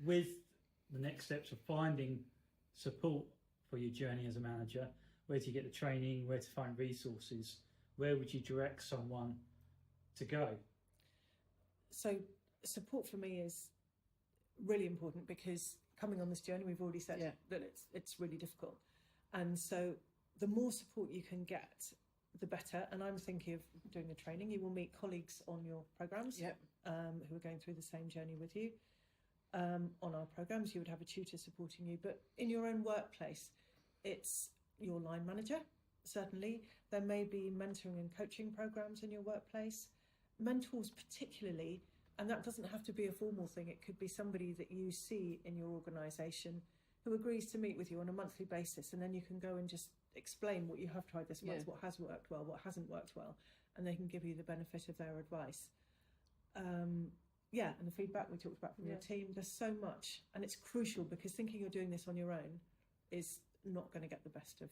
with the next steps of finding support for your journey as a manager, where to get the training, where to find resources, where would you direct someone to go? So support for me is really important, because coming on this journey, we've already said that it's really difficult. And so the more support you can get, the better. And I'm thinking of doing a training. You will meet colleagues on your programs who are going through the same journey with you. On our programs, you would have a tutor supporting you. But in your own workplace, it's your line manager, certainly. There may be mentoring and coaching programs in your workplace. Mentors particularly, and that doesn't have to be a formal thing. It could be somebody that you see in your organisation who agrees to meet with you on a monthly basis, and then you can go and just explain what you have tried this month, what has worked well, what hasn't worked well, and they can give you the benefit of their advice. And the feedback we talked about from your team, there's so much, and it's crucial, because thinking you're doing this on your own is not going to get the best of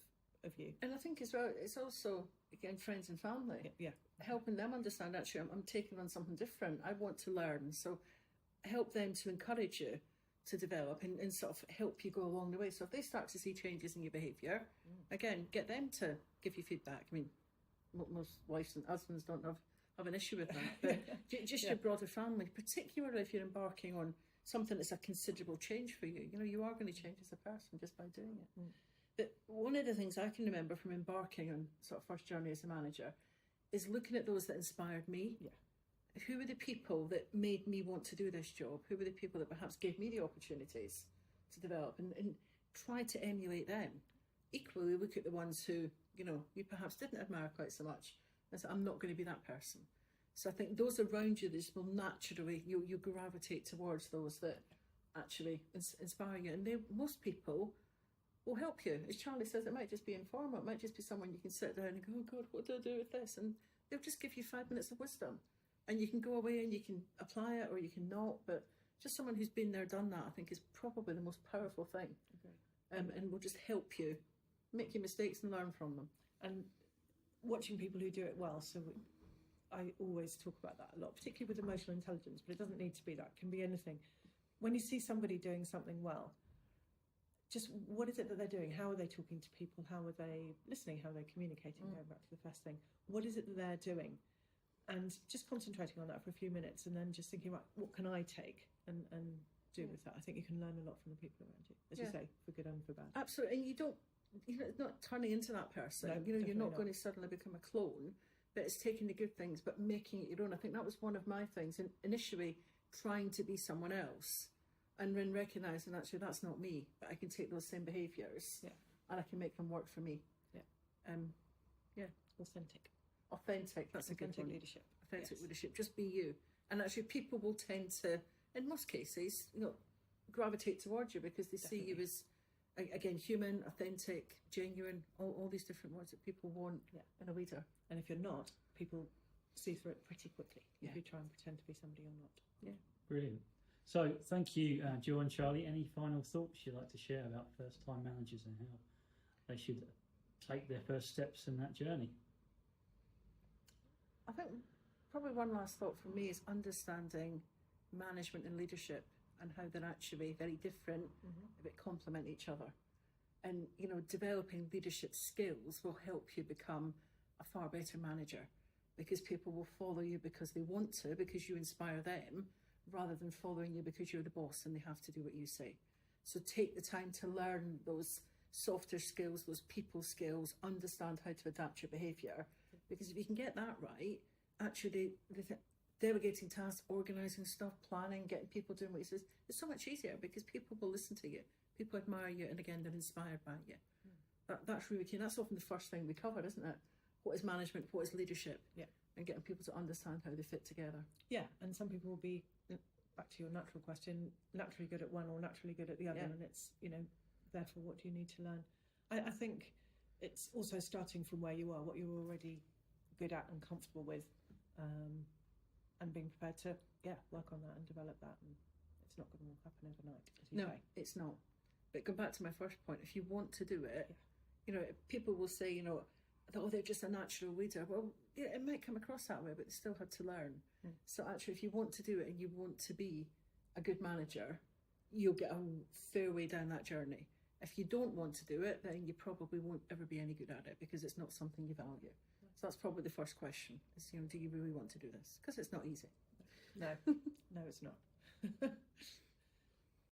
you. And I think as well, it's also, again, friends and family. Helping them understand, actually, I'm taking on something different. I want to learn. So help them to encourage you to develop and sort of help you go along the way. So if they start to see changes in your behaviour, again, get them to give you feedback. I mean, most wives and husbands don't have an issue with that. But just your broader family, particularly if you're embarking on something that's a considerable change for you. You know, you are going to change as a person just by doing it. But one of the things I can remember from embarking on sort of first journey as a manager is looking at those that inspired me. Who were the people that made me want to do this job? Who were the people that perhaps gave me the opportunities to develop, and try to emulate them? Equally, look at the ones who, you know, you perhaps didn't admire quite so much, and say, I'm not going to be that person. So I think those around you, this will naturally, you gravitate towards those that actually inspire you. And most people will help you. As Charlie says, it might just be informal. It might just be someone you can sit down and go, oh God, what do I do with this? And they'll just give you 5 minutes of wisdom. And you can go away and you can apply it or you can not. But just someone who's been there, done that, I think is probably the most powerful thing. And will just help you make your mistakes and learn from them. And watching people who do it well. So I always talk about that a lot, particularly with emotional intelligence, but it doesn't need to be that. It can be anything. When you see somebody doing something well, just what is it that they're doing? How are they talking to people? How are they listening? How are they communicating? Going back to the first thing. What is it that they're doing? And just concentrating on that for a few minutes, and then just thinking, right, what can I take and do with that? I think you can learn a lot from the people around you, as you say, for good and for bad. Absolutely. And you're not turning into that person. No, you're not going to suddenly become a clone, but it's taking the good things, but making it your own. I think that was one of my things. And initially, trying to be someone else, and then recognising, actually, that's not me, but I can take those same behaviours and I can make them work for me. Authentic, that's a good one. Leadership. Authentic leadership, just be you. And actually people will tend to, in most cases, gravitate towards you because they see you as, again, human, authentic, genuine, all these different words that people want in a leader. And if you're not, people see through it pretty quickly if you try and pretend to be somebody you're not. Brilliant. So thank you, Jo and Charlie. Any final thoughts you'd like to share about first-time managers and how they should take their first steps in that journey? I think probably one last thought from me is understanding management and leadership and how they're actually very different, but complement each other. And, developing leadership skills will help you become a far better manager, because people will follow you because they want to, because you inspire them, rather than following you because you're the boss and they have to do what you say. So take the time to learn those softer skills, those people skills, understand how to adapt your behaviour. Because if you can get that right, actually delegating tasks, organising stuff, planning, getting people doing what you say, it's so much easier because people will listen to you. People admire you, and again, they're inspired by you. That's really key. That's often the first thing we cover, isn't it? What is management? What is leadership? And getting people to understand how they fit together. And some people will be, back to your natural question, naturally good at one or naturally good at the other, and it's, therefore, what do you need to learn? I think it's also starting from where you are, what you're already good at and comfortable with, and being prepared to work on that and develop that. And it's not going to all happen overnight, as you say. It's not. But going back to my first point, if you want to do it, people will say, they're just a natural leader. Well, it might come across that way, but they still had to learn. So actually, if you want to do it and you want to be a good manager, you'll get a fair way down that journey. If you don't want to do it, then you probably won't ever be any good at it because it's not something you value. So that's probably the first question: is, do you really want to do this? Because it's not easy. No, no, it's not.